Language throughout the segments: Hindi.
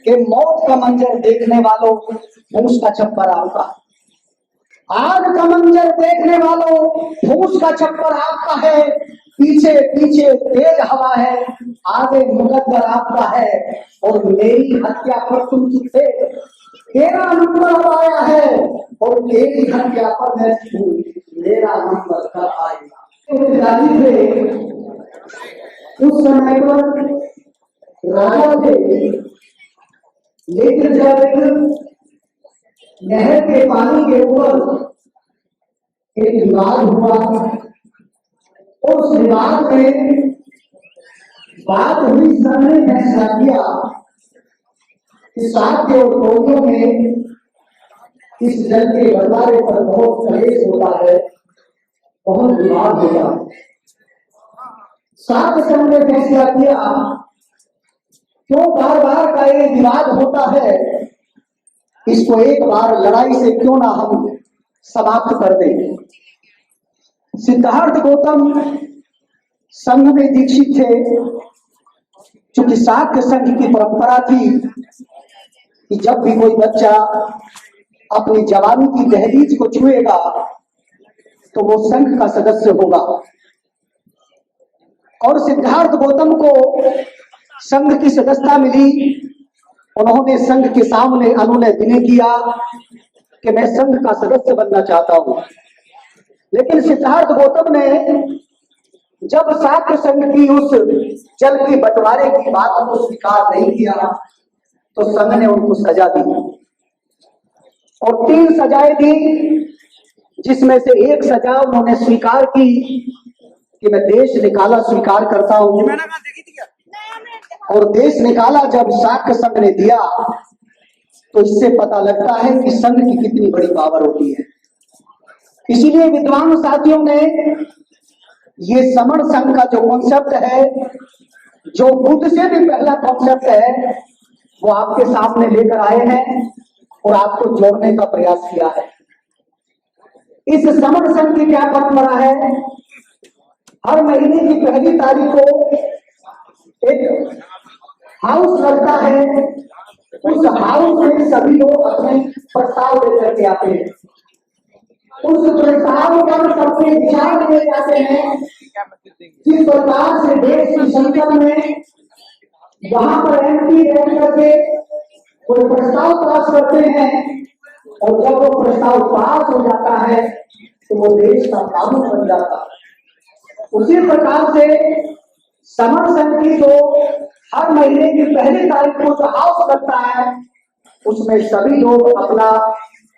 कि मौत का मंजर देखने वालों फूस का छप्पर आपका, आग का मंजर देखने वालों फूस का छप्पर आपका है, पीछे पीछे तेज हवा है, आगे मुकद्दर आपका है, और मेरी हत्या पर तुम चुप थे, तेरा नंबर अब आया है, और तेरी हत्या पर मैं हूँ, मेरा नंबर कब आएगा। उस समय पर राजा थे, लेकिन जब नहर के पानी के ऊपर एक विवाद हुआ, उस विवाद में बात हुई, सबने फैसला किया कि साध्य और टोलियों में इस जल के बंटवारे पर बहुत कलेश होता है, बहुत विवाद होता है। साथ संघ ने फैसला किया क्यों बार बार का ये विवाद होता है, इसको एक बार लड़ाई से क्यों ना हम समाप्त कर दें। सिद्धार्थ गौतम संघ में दीक्षित थे, क्योंकि शाक्य संघ की परंपरा थी कि जब भी कोई बच्चा अपनी जवानी की दहलीज को छुएगा तो वो संघ का सदस्य होगा। और सिद्धार्थ गौतम को संघ की सदस्यता मिली, उन्होंने संघ के सामने अनुनय विनय किया कि मैं संघ का सदस्य बनना चाहता हूं। लेकिन सिद्धार्थ गौतम ने जब शाक्य संघ की उस जल के बंटवारे की बात को स्वीकार नहीं किया तो संघ ने उनको सजा दी, और 3 सजाएं दी, जिसमें से एक सजा उन्होंने स्वीकार की कि मैं देश निकाला स्वीकार करता हूं। और देश निकाला जब शाक्य संघ ने दिया तो इससे पता लगता है कि संघ की कितनी बड़ी पावर होती है। इसीलिए विद्वान साथियों ने ये समण संघ का जो कॉन्सेप्ट है, जो बुद्ध से भी पहला कॉन्सेप्ट है, वो आपके सामने लेकर आए हैं और आपको जोड़ने का प्रयास किया है। इस समण संघ की क्या परंपरा है, हर महीने की पहली तारीख को एक हाउस लगता है, उस हाउस में सभी लोग अपने प्रस्ताव लेकर के आते हैं, उस प्रस्ताव पर सबके विचार किए जाते हैं, जिस प्रकार से देश की संसद में वहां पर एमपी बैठ करके कोई प्रस्ताव पास करते हैं, और जब वो प्रस्ताव पास हो जाता है तो वो देश का कानून बन जाता है। उसी प्रकार से समण संघ की जो हर महीने की पहली तारीख को जो हाउस लगता है, उसमें सभी लोग अपना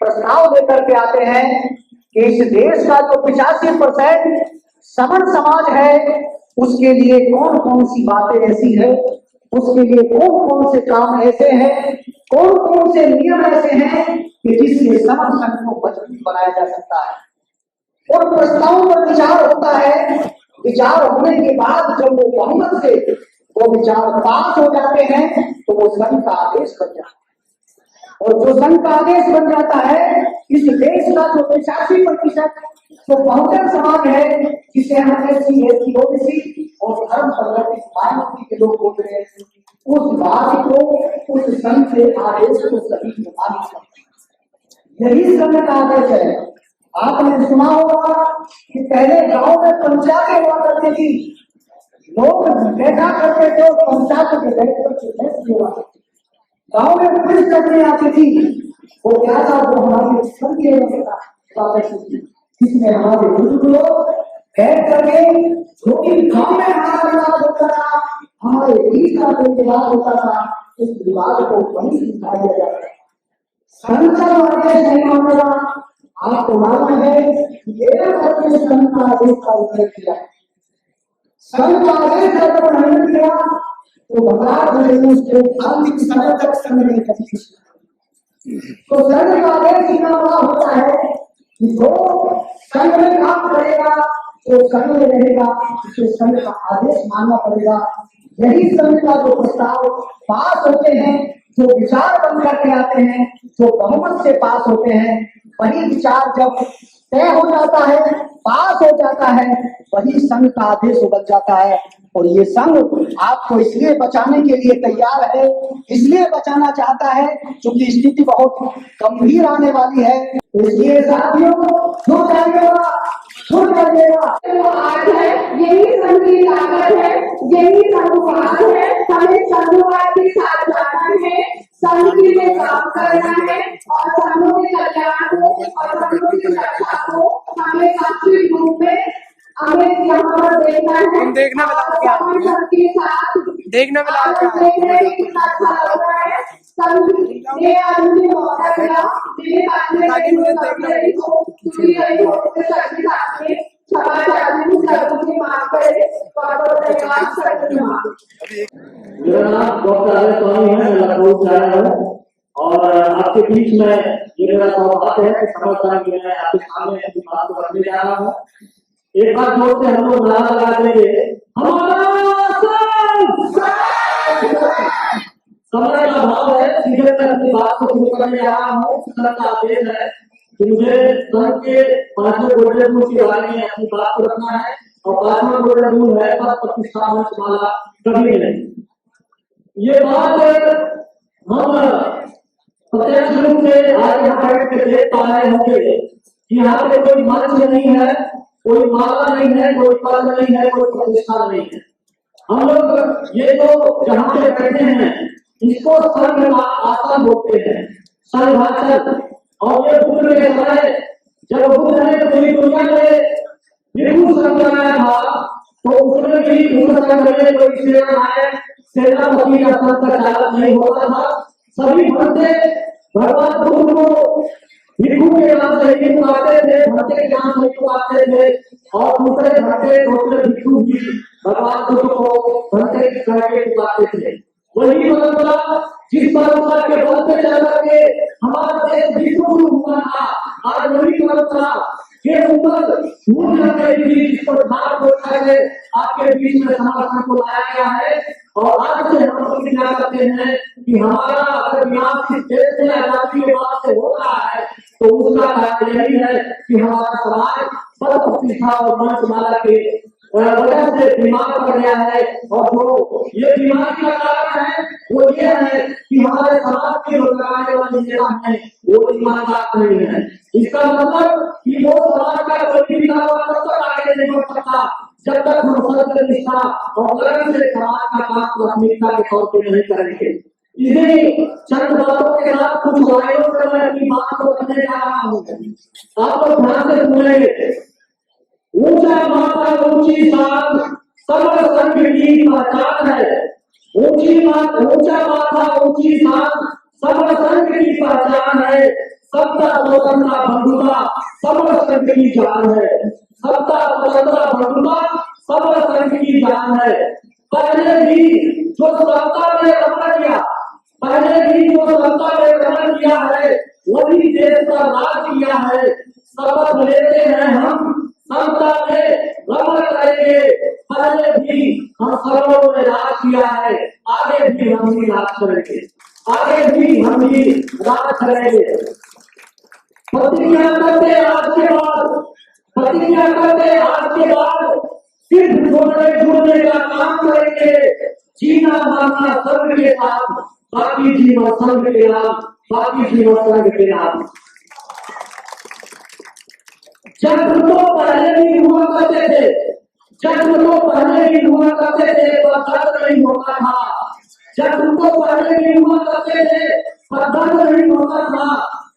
प्रस्ताव लेकर के आते हैं कि इस देश का जो 85% समण समाज है, उसके लिए कौन कौन सी बातें ऐसी है, उसके लिए कौन कौन से काम ऐसे हैं, कौन कौन से नियम ऐसे हैं कि जिससे समण संघ को मजबूत बनाया जा सकता है। और प्रस्तावों पर विचार होता है, विचार होने के बाद जब वो बहुमत से वो विचार पास हो जाते हैं तो वो संघ का आदेश बन जाता है। और जो संघ का आदेश बन जाता है, इस देश का जो 85% जो बहुजन समाज है, जिसे हम एससी एसटी ओबीसी और धर्म परिवर्तित माइनॉरिटी के लोग बोल रहे हैं, उस बात को, उस संघ के आदेश को सभी मानित करते हैं। यही संघ का आदेश है। आपने सुना होगा कि पहले गांव में पंचायतें हुआ करती थी, लोग बैठा करते थे और पंचायत के बैठकर हुआ, गांव में पुलिस करने आती थी, वो क्या था, वो हमारी संघ की व्यवस्था थी, जिसमें हमारे बुजुर्ग लोग बैठ करके जो भी गांव में हमारा विवाद होता था, हमारे बीच का कोई विवाद होता था, उस विवाद को वहीं सुलझाया जाता है। संघ का आदेश नहीं मानेगा, आपको मालूम है कि संघ का आदेश का उल्लेख किया, संघ का आदेश जब नहीं किया तो बता दें उसके अंतिम समय तक संघ नहीं करती। तो संघ का आदेश इतना बड़ा होता है कि जो संघ में काम करेगा, जो संघ में रहेगा, उसे संघ का आदेश मानना पड़ेगा। यही संघ का जो प्रस्ताव पास होते हैं, जो विचार बन करके आते हैं, जो बहुमत से पास होते हैं, वही विचार जब तय हो जाता है, पास हो जाता है, वही संघ का आदेश बन जाता है। और ये संघ आपको इसलिए बचाने के लिए तैयार है, इसलिए बचाना चाहता है क्योंकि स्थिति बहुत गंभीर आने वाली है। इसलिए साथियों, छूट जाइएगा, छूट जाइएगा। आज है, यही संघ की ताकत है, यही संघवाद है। हमें संघवाद के साथ जाना है, संघ के लिए काम करना है और संघों के कल्याण को और संघों की रक्षा को हमें साक्षी रूप में हमें यहाँ पर देखना है। देखने में लगा क्या? के साथ देखने में लगा क्या? देख रहे हैं कितना अच्छा लग रहा है। संघ ने आज मुझे मौका दिया, मेरे साथ में ताकि मुझे देखना मेरा नाम डॉक्टर आर्य स्वामी है, मैं लखनऊ से आया हूँ और आपके बीच में ये मेरा सौभाग्य है कि समझदार कि मैं आपके सामने अपनी बात को रखने जा रहा हूँ। एक बार जोर से हम लोग नारा लगा देंगे, हमारा समय का भाव है, सीधे मैं अपनी बात को शुरू करने जा रहा हूँ। संघ का आदेश है कि मुझे संघ के 5वें गोल्डन रूल के बारे में अपनी बात को रखना है और 5वां गोल्डन रूल है पद प्रतिष्ठा में माला कभी नहीं। ये बात हम प्रत्यक्ष रूप से आज यहाँ बैठ के देख पा रहे होंगे कि यहाँ पे कोई मंच नहीं है, कोई माला नहीं है, कोई पद नहीं है, कोई प्रतिष्ठा नहीं है। हम लोग ये तो जहाँ पे बैठे हैं इसको संघ आसन बोलते हैं, संघासन। और ये बुद्ध के समय जब बुद्ध ने पूरी दुनिया में निर्भुल संघ बनाया था तो उसमें भी बुद्ध संघ में कोई सेनापति का संघ का चालक नहीं होता था। सभी भक्ते भगवान बुद्ध को भिक्षु के नाम से ही पुकारते थे, भक्ते के नाम से ही पुकारते थे और दूसरे भक्ते दूसरे भिक्षु भी भगवान बुद्ध को भक्ते करके पुकारते थे। वही परंपरा जिस परंपरा के बल पे चल करके हमारा देश विश्व हुआ था, आज वही परंपरा के ऊपर छूट लग गई थी, जिस पर भारत को आपके बीच में समर्थन को लाया गया है। और आज से हम लोग क्या करते हैं कि हमारा अगर विनाश इस देश में आजादी के बाद से हो रहा है तो उसका कारण यही है कि हमारा समाज पद प्रतिष्ठा और मंचमाला के वजह से बीमार पड़ गया है। और जो ये बीमारी का कारण है वो ये है कि हमारे समाज के लोग लगाने वाले नेता हैं वो ईमानदार नहीं है। इसका मतलब कि वो समाज का कोई भी कारोबार तब तक आगे नहीं बढ़ सकता जब तक हम सत्य निष्ठा और लगन से समाज का काम प्राथमिकता के तौर पर नहीं करेंगे। इन्हीं चंद बातों के साथ कुछ वायु पर मैं अपनी बात को करने जा रहा हूँ। आप लोग ध्यान से सुनेंगे। ऊंचा माथा ऊंची शान समर संघ की पहचान है। ऊंचा माथा ऊंची शान समर संघ की पहचान है। सबका स्वतंत्रता बंधुता समर संघ की जान है। सबका स्वतंत्रता बंधुता समर संघ की जान है। पहले भी जो सत्ता में रमण किया, पहले भी जो सत्ता में रमण किया है वही देश का राज किया है। शपथ लेते हैं हम समता में रमण करेंगे। पहले भी हम सर्वों में राज किया है, आगे भी हम ही राज करेंगे, आगे भी हम ही राज करेंगे। प्रतिज्ञा करते आज के बाद, प्रतिज्ञा करते आज के बाद सिर्फ जुड़ने का काम करेंगे। जीना मारना संघ के साथ, बाकी जीवन संघ के नाम, बाकी जीवन संघ के नाम। जन्म तो पहले भी हुआ करते थे, जन्म तो पहले भी हुआ करते थे पर दर्द नहीं होता था। जन्म तो पहले भी हुआ करते थे पर दर्द नहीं होता था।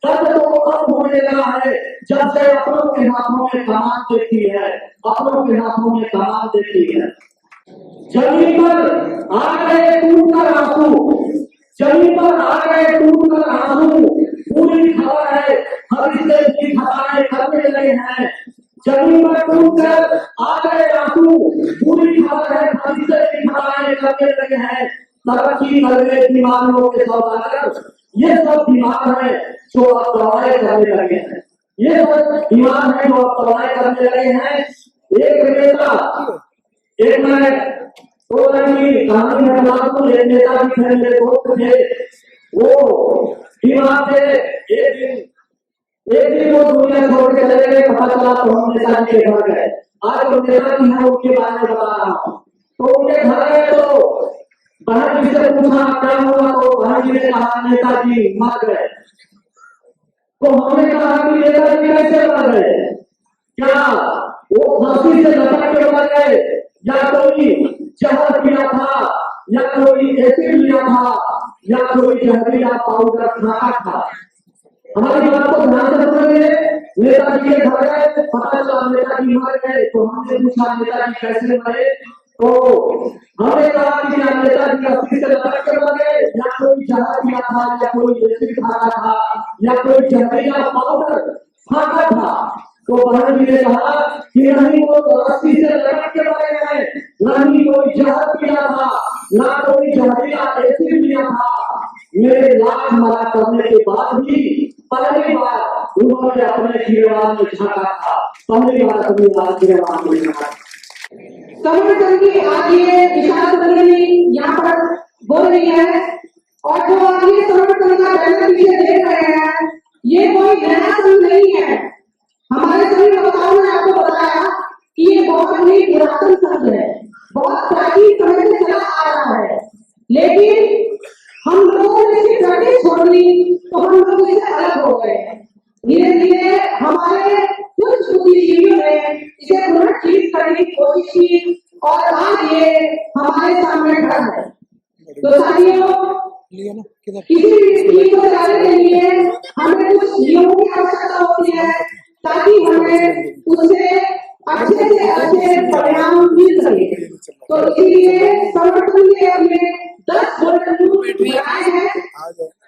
दर्द तो कम होने लगा है जब से अपनों के हाथों में कमान देखी है, अपनों के हाथों में कमान देखी है। जमीन पर आ गए टूट कर आंसू, जमीन पर आ गए टूट कर आंसू, पूरी खबर है हरिश्ते की खबरें करने लगे हैं। जमीन पर टूट कर आ गए आंसू, पूरी खबर है हरिश्ते की खबरें करने लगे हैं। तरक्की कर गए बीमारियों के सौदागर, ये सब बीमार है जो अब दवाएं करने लगे हैं, ये सब बीमार है जो अब दवाएं करने लगे हैं। एक नेता, एक मैं तो की कहानी में आपको एक नेता भी थे, मेरे दोस्त थे, वो बीमार थे। एक दिन एक दिन वो दुनिया छोड़ के चले गए, पता चला तो हम नेताजी के घर गए। आज वो नेताजी हैं, उनके बारे में बता रहा हूँ। तो उनके घर गए तो बहन जी से पूछा क्या हुआ, तो बहन जी ने कहा नेताजी मर गए। तो हमने कहा कि नेताजी कैसे मर गए, क्या वो फांसी से लटक के मर गए, या कोई जहर पिया था, या कोई एसिड लिया था, या कोई जहरीला पाउडर खाया था। हमारी बात को ध्यान से सुनिए। नेताजी के घर गए, पता चला नेताजी मर गए। तो हमने पूछा नेताजी कैसे मरे, तो हमने कहा कि क्या नेताजी रस्सी से लटक के मर गए, या कोई जहर पिया था, या कोई एसिड खाया था, या कोई जहरीला पाउडर खाया था। तो बहन जी ने कहा कि नहीं, वो तो रस्सी से लटक के मरे हैं, नहीं कोई जहर पिया था, ना कोई जहरीला एसिड लिया था। मेरे लाख मारा करने के बाद भी पहली बार उन्होंने अपने गिरवान में झांका था, पहली बार अपनी बात गिरवान में झांका। संगठन की आज ये विशाल संगठन यहाँ पर बोल रही है, और जो आज ये संगठन का बैनर पीछे देख रहे हैं, ये कोई नया संघ नहीं है। हमारे सभी वक्ताओं ने आपको बताया कि ये बहुत ही पुरातन संघ है, बहुत प्राचीन समय से चला आ रहा है। लेकिन हम लोगों ने इसकी प्रैक्टिस छोड़ दी, तो हम लोग इससे अलग हो गए। धीरे धीरे हमारे कुछ बुद्धिजीवियों ने इसे पुनर्जीवित करने की कोशिश की, और आज ये हमारे सामने खड़ा है। तो साथियों, किसी भी चीज को चलाने के लिए हमें कुछ नियमों की आवश्यकता होती है, ताकि हमें उससे अच्छे से अच्छे परिणाम मिल सके। तो इसीलिए संगठन के अपने 10 गोल्डन रूल बनाए हैं,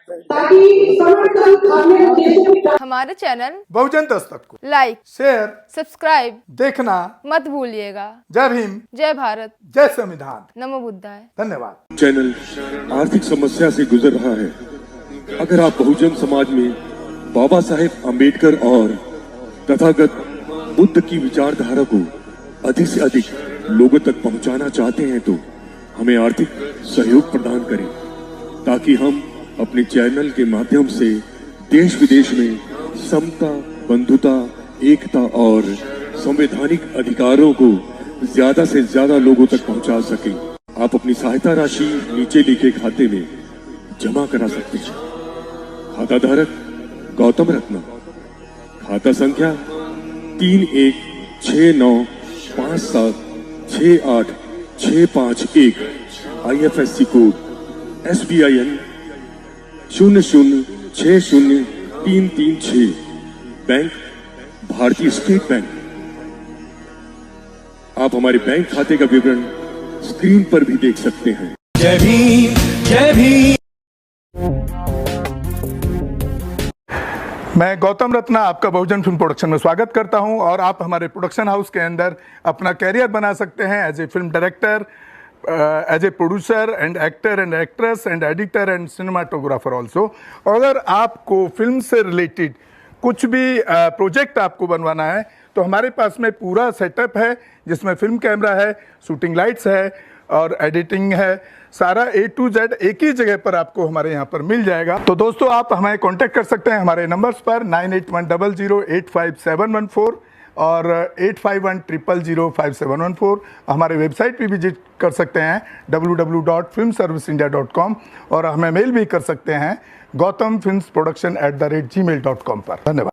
ताकि संगठन अपने उद्देश्यों की। हमारे चैनल बहुजन दस्तक को लाइक, शेयर, सब्सक्राइब देखना मत भूलिएगा। जय भीम, जय भारत, जय संविधान। नमो बुद्धाय। धन्यवाद। चैनल आर्थिक समस्या से गुजर रहा है। अगर आप बहुजन समाज में बाबा साहेब अम्बेडकर और तथागत बुद्ध की विचारधारा को अधिक से अधिक लोगों तक पहुंचाना चाहते हैं, तो हमें आर्थिक सहयोग प्रदान करें, ताकि हम अपने चैनल के माध्यम से देश विदेश में समता, बंधुता, एकता और संवैधानिक अधिकारों को ज्यादा से ज्यादा लोगों तक पहुंचा सकें। आप अपनी सहायता राशि नीचे लिखे खाते में जमा करा सकते हैं। खाता धारक गौतम रत्न, खाता संख्या 316957686551, IFSC कोड SBIN 0060336, बैंक भारतीय स्टेट बैंक। आप हमारे बैंक खाते का विवरण स्क्रीन पर भी देख सकते हैं। जय भीम, जय भीम। मैं गौतम रत्ना आपका बहुजन फिल्म प्रोडक्शन में स्वागत करता हूं, और आप हमारे प्रोडक्शन हाउस के अंदर अपना कैरियर बना सकते हैं as a film director, as a producer and actor and actress and editor and cinematographer also. अगर आपको फिल्म से रिलेटेड कुछ भी प्रोजेक्ट आपको बनवाना है, तो हमारे पास में पूरा सेटअप है, जिसमें फिल्म कैमरा है, शूटिंग लाइट्स है और एडिटिंग है। सारा A to Z एक ही जगह पर आपको हमारे यहाँ पर मिल जाएगा। तो दोस्तों, आप हमें कांटेक्ट कर सकते हैं हमारे नंबर्स पर 9810085714 और 8510005714। हमारे वेबसाइट पे विजिट कर सकते हैं www.filmserviceindia.com, और हमें मेल भी कर सकते हैं gautamfilmsproduction@gmail.com पर। धन्यवाद।